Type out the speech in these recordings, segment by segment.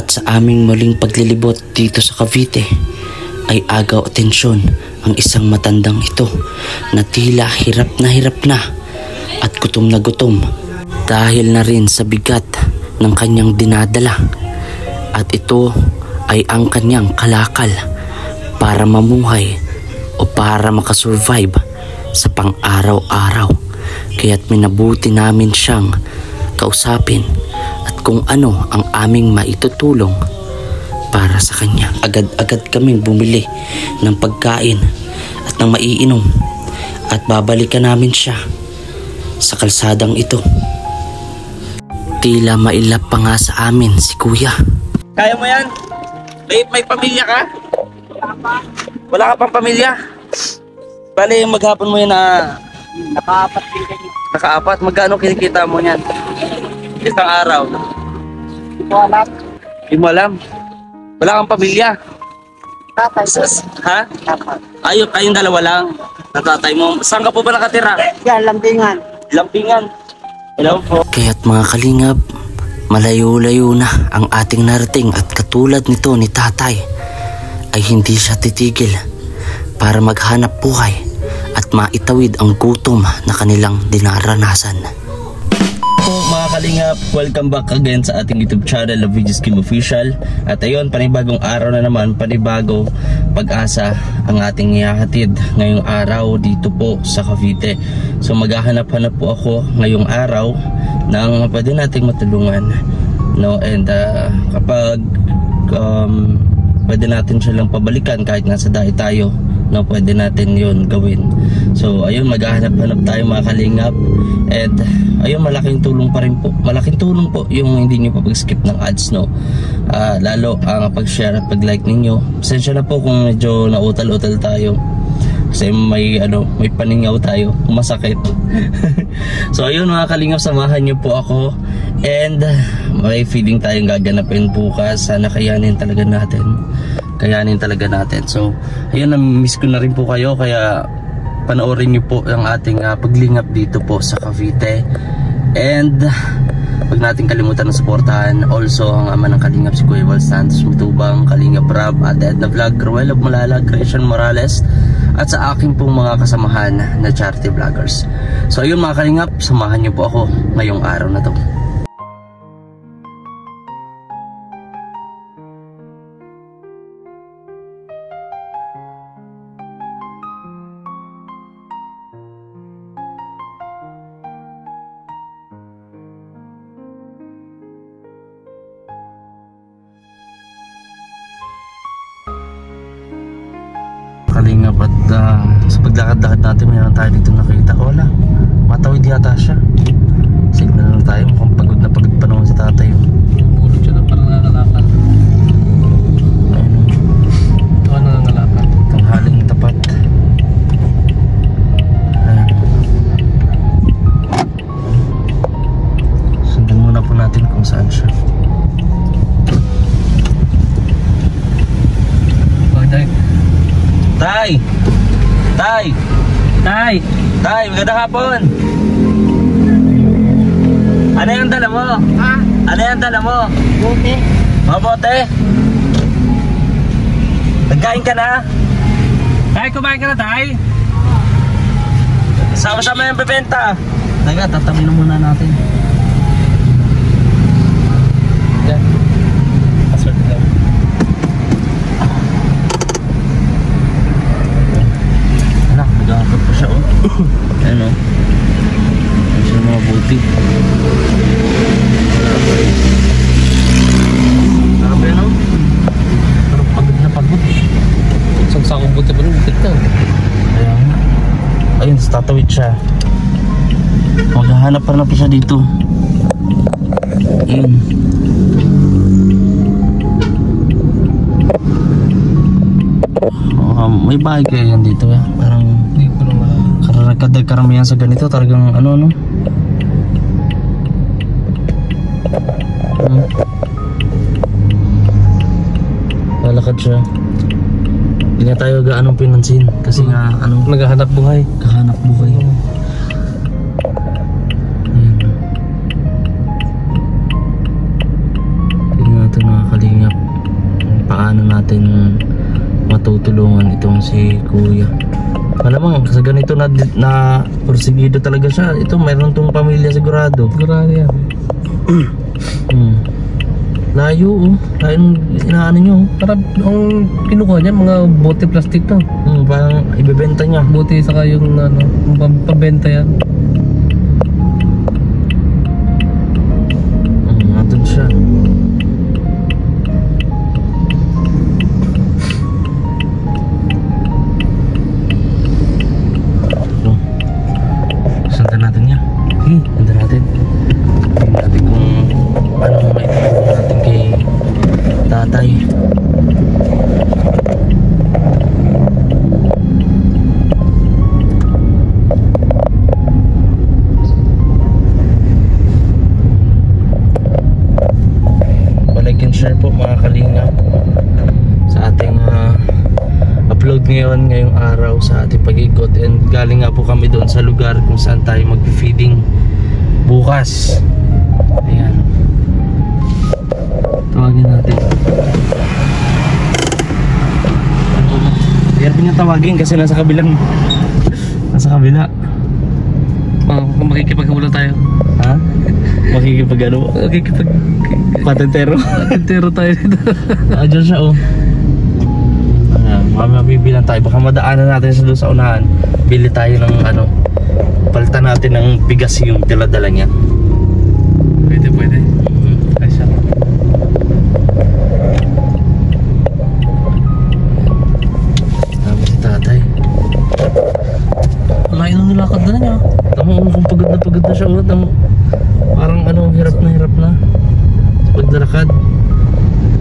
At sa aming muling paglilibot dito sa Cavite ay agaw atensyon ang isang matandang ito na tila hirap na at gutom na gutom dahil na rin sa bigat ng kanyang dinadala. At ito ay ang kanyang kalakal para mamuhay o para makasurvive sa pang-araw-araw. Kaya't minabuti namin siyang kausapin at kung ano ang aming maitutulong para sa kanya. Agad-agad kaming bumili ng pagkain at ng maiinom at babalikan namin siya sa kalsadang ito. Tila mailap pa nga sa amin si Kuya. Kaya mo yan? May pamilya ka? Wala ka pang pamilya? Bale, maghapon mo yan na Nakaapat din kayo. nakaapat. Magkano kinikita mo yan? Isang araw. Wala. Hindi mo alam. Wala kang pamilya. Tatay. Ha? Dapat. Kayong dalawa lang. Natatay mo. Saan ka po ba nakatira? Yan, lambingan. Lampingan. Hello po. Kaya't mga kalingap, malayo-layo na ang ating narating at katulad nito ni tatay ay hindi siya titigil para maghanap buhay at maitawid ang gutom na kanilang dinaranasan. Po mga kalingap, welcome back again sa ating YouTube channel na Videos Kim Official. At ayun, panibagong araw na naman, panibago pag-asa ang ating ihahatid ngayong araw dito po sa Cavite. So maghahanap-hanap po ako ngayong araw ng pwede nating matulungan, no? And kapag pwede natin silang pabalikan kahit nasa dahi tayo, no, pwede natin yun gawin. So ayun, maghahanap-hanap tayo mga kalingap. And ayun, malaking tulong pa rin po. Malaking tulong po yung hindi nyo pa pag-skip ng ads, no. Lalo ang pag-share at pag-like ninyo. Pasensya na po kung medyo nautal-utal tayo kasi may paningaw tayo, masakit. So ayun mga kalingap, samahan nyo po ako. And may feeling tayong gaganapin bukas. Sana kayanin talaga natin. So ayun, na-miss ko na rin po kayo, kaya panoorin nyo po ang ating paglingap dito po sa Cavite. And huwag natin kalimutan na suportahan also ang ama ng kalingap, si Kuya Val Santos Matubang, Kalingap Rab, at Edna Vlog, Ruel of Malala, Christian Morales, at sa aking pong mga kasamahan na charity vloggers. So ayun mga kalingap, samahan nyo po ako ngayong araw na to. Kalingap, at sa paglakad-lakad natin mayroon tayo dito nakita. Wala, matawid yata siya. Signal lang tayo, mukhang pagod na pagod pa naman si tatay. Bulog siya na parang nangangalakal. Ayun, Ito ka nangangalakal. tanghaling tapat. Ayan. Sundan muna po natin kung saan siya. Tay! Tay! Tay! Tay! Magandang hapon! Ano yung dala mo? Ha? Ano yung dala mo? Buti. Mabote? Nagkain ka na? Tay, kumain ka na, tay? Sama-sama yung bebenta. Teka, tatamin muna natin. Yan. Password lang. Anak, nag-aakot pa siya, oh. Ayan, oh. Ayan siya mga buti. Grabe, no? Pero pagod na pagod. Isang sakong buti pa rin, buti ka. Ayan. Ayun, tatawid siya. Maghahanap pa na po siya dito. Ayun. May bahay kaya yan dito, eh. Parang Hindi ko naman. karamihan sa ganito talagang ano. Lalakad siya. Hindi nga tayo gaanong pinansin kasi nga Naghahanap buhay. kahanap buhay. Ayan. Tingnan natin mga kalingap. paano natin matutulungan itong si kuya. Malamang sa ganito na porsigido talaga siya. Ito mayroon tong pamilya sigurado. Sigurado yan. Layo oh. Layo inaano nyo. Parang ang kinukuha niya, mga bote plastic to. Parang ibebenta niya. Bote saka yung ano, yung pambenta yan. Nandun siya. Sundan natin niya. Sundan natin. Tingnan natin kung anong maitutulong natin kay tatay. Like and share po mga kalingap sa ating upload ngayong araw sa ating pag-ikot, and galing nga po kami doon sa lugar kung saan tayo mag-feeding bukas. Ayan, tawagin natin. Hirap niya tawagin kasi nasa kabila. Makikipaghulan tayo. Ha? Makikipag ano? Patentero. Patentero tayo dito. Diyan siya oh. Mabibilan tayo. Baka madaanan natin sa doon sa unahan. Bili tayo ng ano. Palitan natin ng bigas yung dala-dala niya. Pwede. Ay siya. Sabi si tatay. Layo nung nilakad na niya. Tama mo kung pagod na siya. Tama. Parang ano, hirap na sa paglalakad.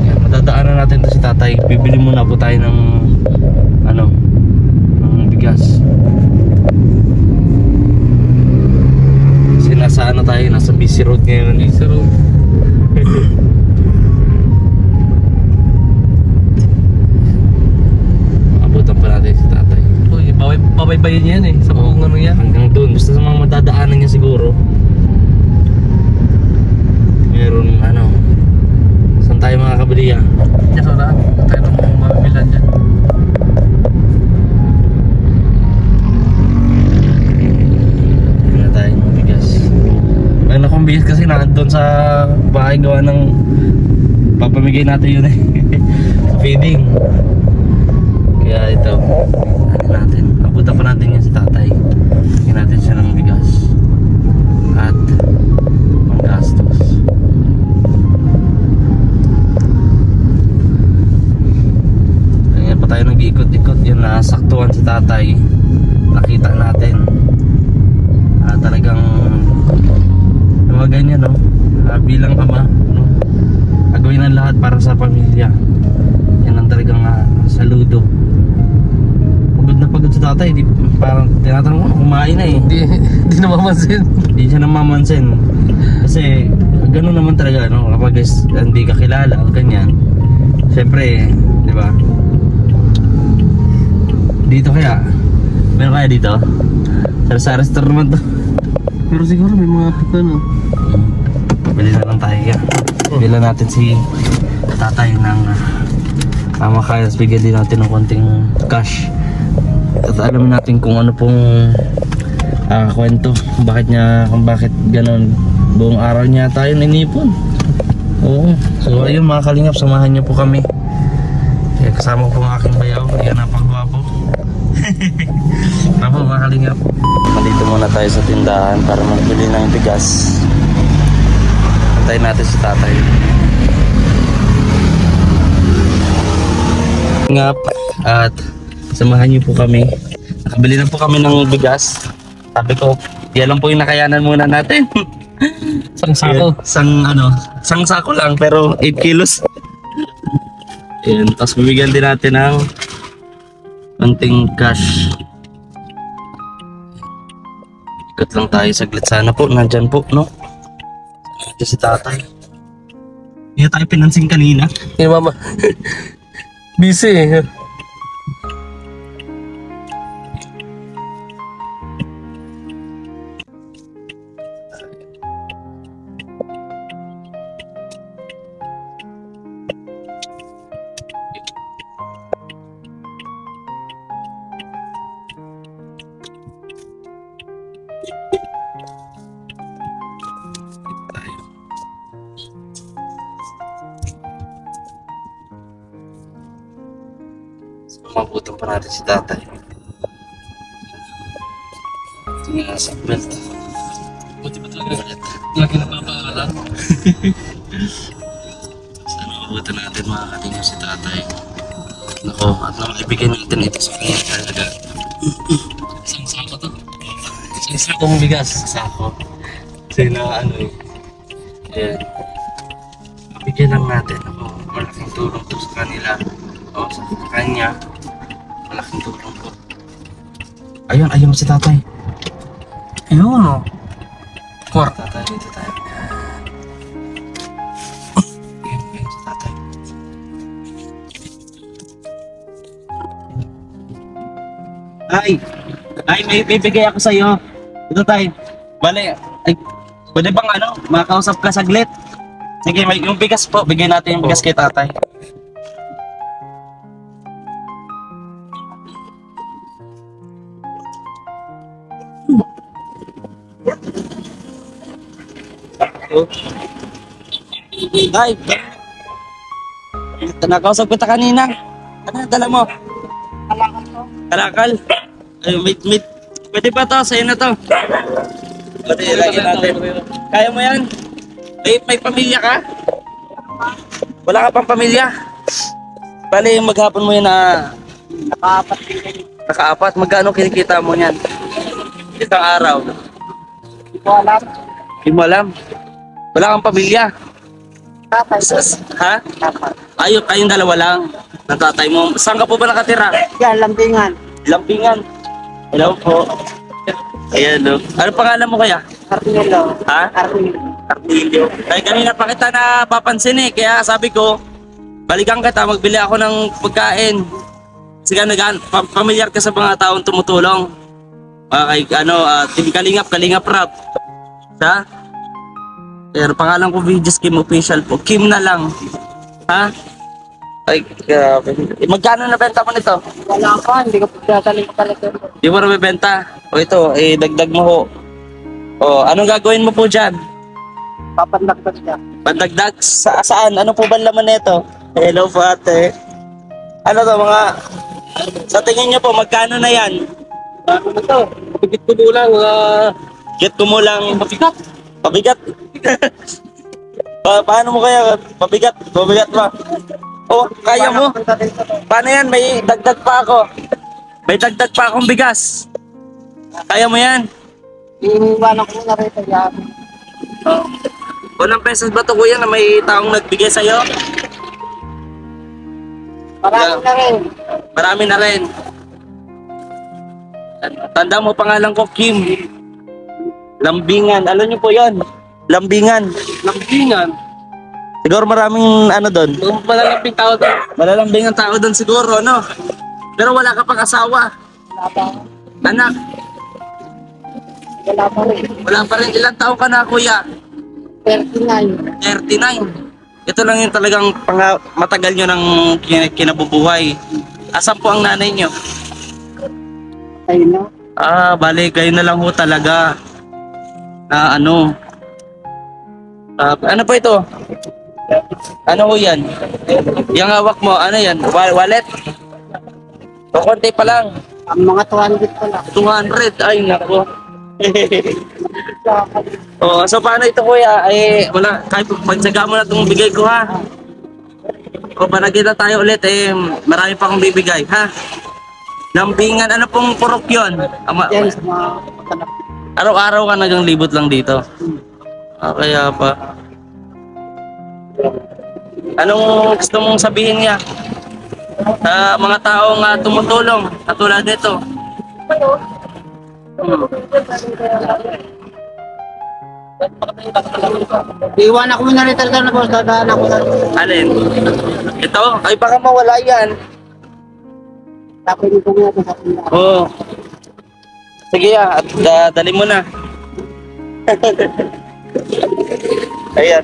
Yan, madadaanan natin to si tatay. Bibili muna po tayo ng ano, ng bigas. Kasi nasa ano tayo, nasa busy road ngayon. Busy road. Abutan pa natin si tatay. Uy, pabaybayin niya yan sa buong ano yan. Hanggang doon, basta sa mga madadaanan niya siguro. Meron ano, saan tayo makakabili ah? Diyan sa daan. Tayo ng mga mabibilan dyan. Hindi na tayo ng bigas. Mayroon akong bigas kasi nandun sa bahay gawa ng papamigay natin yun eh. Sa feeding. Kaya ito, ano natin, abutan pa natin yan si tatay. Bigyan natin siya ng bigas at panggastos. Ayan pa tayo nag-iikot-ikot. Yun, nasaktuhan si tatay. Nakita natin talagang mga ganyan no, bilang ama no, gagawin ang lahat para sa pamilya. Yan ang talagang saludo. Pagod sa tatay, parang tinatanong ko kumain na eh. Di namamansin. Hindi siya namamansin kasi gano'n naman talaga no, kapag hindi ka kilala o ganyan, syempre di ba, dito kaya meron kaya dito sa restaurant naman to. Pero siguro may mga no? Bili na lang tayo yan. Bila natin si tatay ng kaya bigyan din natin ng konting cash at alamin natin kung ano pong kwento kung bakit ganon buong araw niya tayo ninipon. Oo, so ayun mga kalingap, samahan niyo po kami. Kasama ko po ang aking bayaw. Yan, napagwapo. Tara po mga kalingap, dito muna tayo sa tindahan para magbili ng bigas. Antayin natin si tatay. Ngap, at samahan niyo po kami. Nakabili na po kami ng bigas. Sabi ko, yan lang po yung nakayanan muna natin. Isang sako. Isang sako lang pero 8 kilos. Ayan, tapos bibigyan din natin ng konting cash. Ikot lang tayo saglit. Sana po, nandyan po, no? Nandyan si tatay. Hindi tayo pinansing kanina. Eh, mama. Busy. Mabutan pa natin si tatay. Tingnan nga sa belt. Buti pa talaga. Lagi napapaalam. Sana mabutan natin mga kalinga si tatay. Nako, at nang ibigay natin ito sa kanya talaga. Isang sako to. Isang sakong bigas. Sako. Kasi na ano eh. Ayan. Bigyan lang natin. Ako, malaking tulong to sa kanila. O sa kanya. Malaking tulong po. Ayun, ayun si tatay. Ayun o. Tatay, dito tayo. Ayun, ayun si tatay. Ay, may bibigay ako sa'yo. Ito tayo. Bale, ay, pwede bang ano, makausap ka saglit? Sige, may, yung bigas po, bigyan natin yung bigas kay tatay. Ay, nakausap kita kanina. Ano, dala mo? Kalakal ko. Kalakal. Ay, pwede ba to? Sa'yo na to. Pwede, lagyan natin. Kaya mo yan? May pamilya ka? Wala ka pang pamilya? Bali, maghapon mo yan na Nakaapat din yan. nakaapat. Magkano kinikita mo yan? Isang araw. Hindi ko alam. Hindi mo alam. Wala kang pamilya. Tatay ko. Ha? Dapat. Kayong dalawa lang. Ng tatay mo. Saan ka po ba nakatira? Yan, lambingan. Lampingan. Hello po. Ayan, no. Ano pangalan mo kaya? Arnilo. Ha? Arnilo. Artilio. Ay, kanina pa kita na papansin eh. Kaya sabi ko, balikan kita, magbili ako ng pagkain. Kasi pamilyar ka sa mga taong tumutulong. Kay Team Kalingap Rap. Ha? Pero pangalan ko Videos Kim Official po. Kim na lang. Ha? Ay, grabe. Magkano na benta mo nito? Wala ka, hindi ko pagdadaling ko talaga. Di mo na bibenta? O ito, dagdag mo ho. O, anong gagawin mo po dyan? Papandaktas siya. Pandagdag? Saan? Ano po ba laman nito? Hello po ate. Ano to mga... Sa tingin nyo po, magkano na yan? Ano na to? Pagkit ko mo lang. Get ko mo lang... Mabigat. Pabigat? Paano mo kaya? Pabigat ba? Oh, kaya mo? Paano yan? May dagdag pa ako. May dagdag pa akong bigas. Kaya mo yan? Iniiwanan ko na rito yan. Oh. Walang pesos ba to kuya na may taong nagbigay sa'yo? Marami na rin. Marami na rin. Tanda mo pangalan ko, Kim. Lambingan. Alam niyo po yon? Lambingan. Lambingan. Siguro maraming ano doon. Malalaping tao to. Malalambing ang tao doon siguro, no? Pero wala ka pang asawa. Wala pa. Anak, Wala pa rin. wala pa rin. Ilang taon ka na, kuya? 39. 39. Ito lang yung talagang matagal nyo ng kinabubuhay. Asan po ang nanay nyo? Ayun na. Ah, bali, kayo na lang ho talaga. Ano? Ano po ito? Ano ho yan? Yung hawak mo, ano yan? Wallet? O konti pa lang. Ang mga 200 pa lang. 200. Ay, nako. Oh, so paano ito kuya? Wala, kahit pagsaga mo na itong bigay ko ha. O para kita tayo ulit marami pa akong bibigay ha. Lambingan, ano pong purok yun? Yan sa mga matanap. Araw-araw ka nagang libot lang dito. Kaya pa. Anong gusto mong sabihin niya? Sa mga taong tumutulong, katulad nito. Iwan ako muna rin talaga na boss. Dadaan ako na. Alin? Ito? Ay baka mawala yan. Tapos ko muna ito sa tindahan. Oo. Sige at dali mo na. Ayan.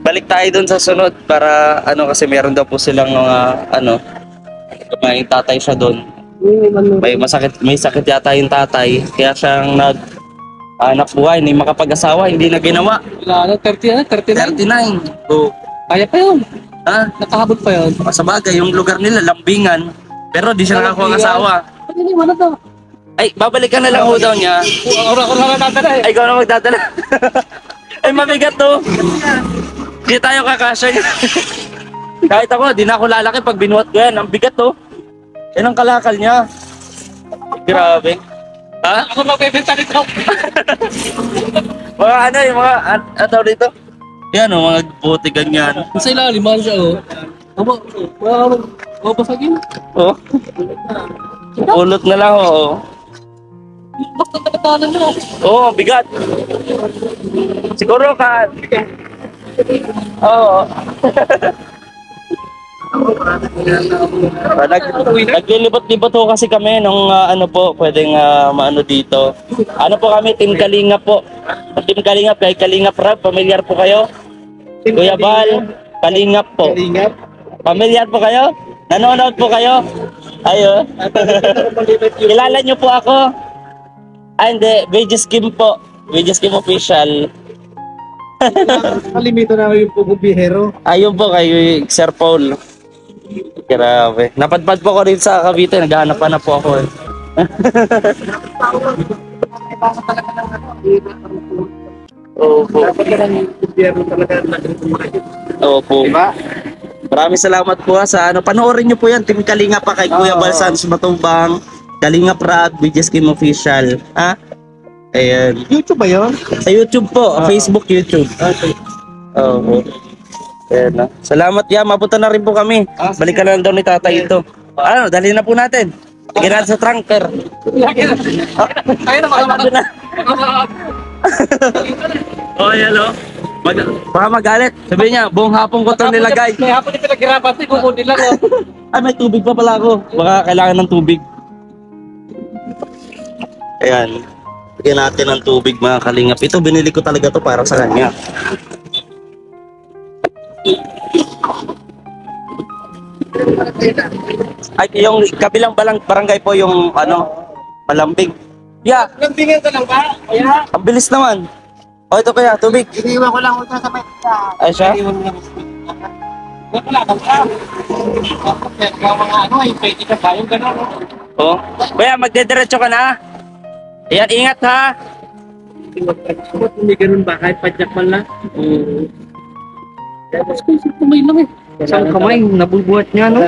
Balik tayo dun sa sunod para kasi meron daw po silang mga may tatay siya doon. May sakit yata yung tatay kaya siyang anak buhay, hindi makapag-asawa, hindi na ginawa. Wala na, 39. 39. Oo. Kaya pa yun. Ha? Nakahabot pa yun. Sa bagay, yung lugar nila, Lambingan. Pero di siya nakakuha ng asawa. Ano yung ano to? Ay, babalik ka na lang ho daw niya. Ako lang natadala eh. Ay, ikaw na magdadala. Ay, mabigat to. Di tayo kakasya niya. Kahit ako, di na ako lalaki pag binuhat ko yan. Ang bigat to. Yan ang kalakal niya. Grabe. Ha? Ako magbebenta nito. Mga ano yung mga, ano dito? Yan o, mga bote ganyan. Sa ilalim, mahal siya oh. Mabasagin. Oh. Ulot na lang oh. Basta nakatanan mo. Oo, bigat. Siguro ka. Oo. Naglilibot-libot ho kasi kami nung ano po, pwedeng maano dito. Ano po kami, Team Kalingap po. Team Kalingap, kay Kalingap Rab, pamilyar po kayo? Kuya Bal, Kalingap po. Pamilyar po kayo? Nanonood po kayo? Ayo. Kilala niyo po ako? Ah, hindi. Vegas Game po. Vegas Game official. Kalimito na yung pugubihero. Ayun po kay Sir Paul. Grabe. Napadpad po ko rin sa Cavite. Naghahanap pa na po ako eh. Opo. Opo. Diba? Maraming salamat po sa ano. Panoorin niyo po yan. Team Kalinga pa kay Kuya Balsan Matubang. Kalinga Prad, BJS Kim Official. Ha? Ayan. YouTube ba yun? Sa YouTube po. Facebook, YouTube. Oo. Ayan na. Salamat ya. Mapunta na rin po kami. Balikan na lang daw ni tatay ito. Ano, dali na po natin. Tignan natin sa trunker. Ayun na, Ano na? Oh, ayan o. Baka magalit. Sabihin niya, buong hapon ko ito nilagay. May hapon yung pinaghirapan. Kukunin lang oh. Ay, may tubig pa pala ako. Baka kailangan ng tubig. Ayan. Bigyan natin ng tubig mga kalingap. Ito, binili ko talaga to para sa kanya. Ay, yung kabilang barangay po yung ano, Malambing. Yeah, Nagbingin ka lang ba? Kaya? ang bilis naman. O, ito kaya, tubig. Iniwan ko lang ito sa may Ay, siya? Iniwan ko lang. Wala kang ka. Kaya mga ano, ay pwede ka ba yung gano'n? Oh. Kuya, magdediretso ka na. Ayan, ingat ha. Ba't hindi ganun ba? Kahit padyak man lang? Tapos kung isang kamay lang eh. Isang kamay, nabubuhat niya, no?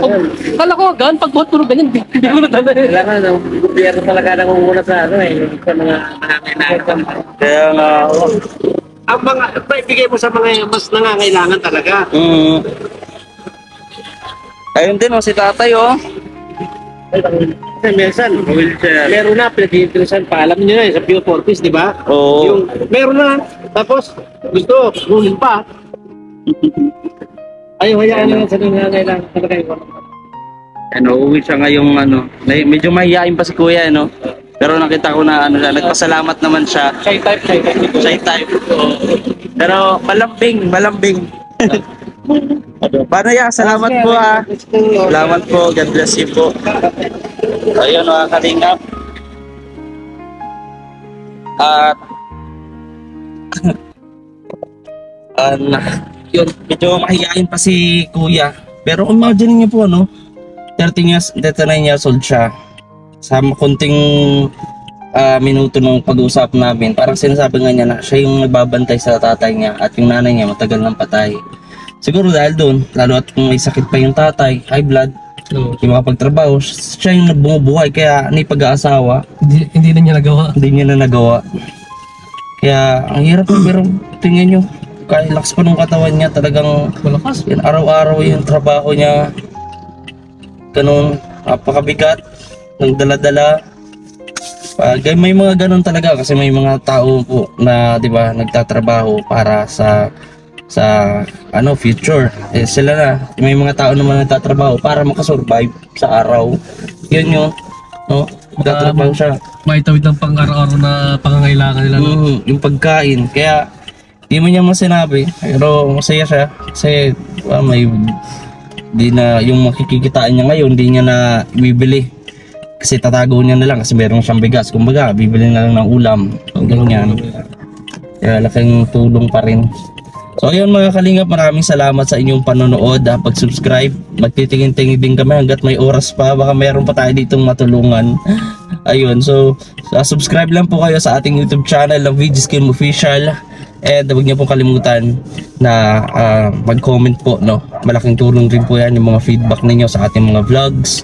Kala ko gan pag buhat puro ganyan, hindi ko natanda eh. Kailangan ng gobyerno talaga nangunguna sa ano eh, sa mga nangangailangan. Kaya nga, oh. Ang mga, ibigay mo sa mga mas nangangailangan talaga. Ayun din, oh, si tatay, oh. Kasi minsan, meron na, pinag-iinteresan pa. Alam niyo na sa Pure Fortis, di ba? Oo. Yung, meron na, tapos gusto, gumin pa. Ayaw, hayaan na sa nangangailangan talaga yung Ano, uwi siya ngayong ano, medyo mahihain pa si kuya, no? Pero nakita ko na ano, nagpasalamat naman siya. Shy type. Shy type. Oo. Pero malambing. Paano ya? Salamat po ha. Salamat po. God bless you po. Ayun mga kalingap. At yun, medyo mahihain pa si kuya. Pero imagine niyo po, no? 39 years old siya. Sa konting minuto ng pag-uusap namin, parang sinasabi nga niya na siya yung nagbabantay sa tatay niya at yung nanay niya matagal nang patay. Siguro dahil doon, lalo at kung may sakit pa yung tatay, high blood, hindi makapagtrabaho, siya yung nagbumubuhay, kaya ni pag-aasawa, Hindi na niya nagawa. hindi niya na nagawa. Kaya ang hirap, pero tingnan nyo, kaya lakas pa ng katawan niya, talagang Malakas. yan, araw-araw yung trabaho niya, ganun, napakabigat, ng dala-dala. May mga ganun talaga kasi may mga tao po na 'di ba nagtatrabaho para sa ano future. Sila na may mga tao naman nagtatrabaho para makasurvive sa araw. Yun yung no, nagtatrabaho siya. Maitawid ng pang-araw-araw na pangangailangan nila. No? Yung pagkain. Kaya di mo niya masinabi pero masaya siya kasi may di na yung makikikitain niya ngayon di niya na ibibili. Kasi tatago niya na lang kasi meron siyang bigas. Kumbaga, bibili na lang ng ulam. Ganyan. Kaya laking tulong pa rin. So ayun mga kalingap, maraming salamat sa inyong panonood, pag-subscribe. Magtitingin-tingin din kami hanggat may oras pa, baka mayroon pa tayo ditong matulungan. Ayun, so subscribe lang po kayo sa ating YouTube channel ng VG Skim Official. And huwag niyo pong kalimutan na mag-comment po, no? Malaking tulong rin po yan yung mga feedback ninyo sa ating mga vlogs.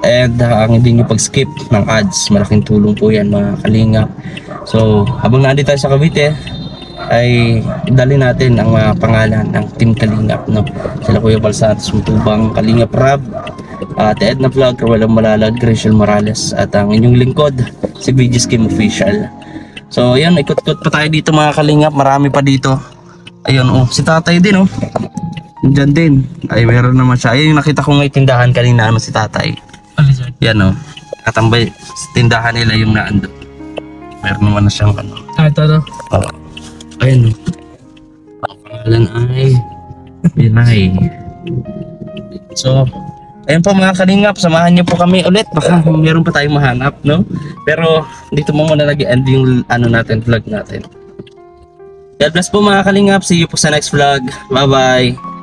And ang hindi nyo pag-skip ng ads, malaking tulong po yan mga kalingap. So habang nandito tayo sa Cavite, ay dali natin ang mga pangalan ng Team Kalingap, no? Sila Kuya Balsantos Mutubang, Kalingap Rab, Ate Edna Vlog, Walang Malalag, Rachel Morales, at ang inyong lingkod, si VG Skim Official. So ayan, ikot-ikot pa tayo dito mga kalingap, marami pa dito. Ayun, oh, si tatay din, oh. Diyan din, ay meron naman siya. Ayun yung nakita ko ngay tindahan kanina, ano, si tatay. Yan, oh, katambay, tindahan nila yung naando. Meron naman na siyang ano. Ito no? Oh. Ayun, ang pangalan ay Binay. So ayun po mga kalingap, samahan niyo po kami ulit, baka meron pa tayong mahanap, no? Pero dito mo muna nag-end yung ano natin, vlog natin. God bless po mga kalingap, see you po sa next vlog. Bye bye.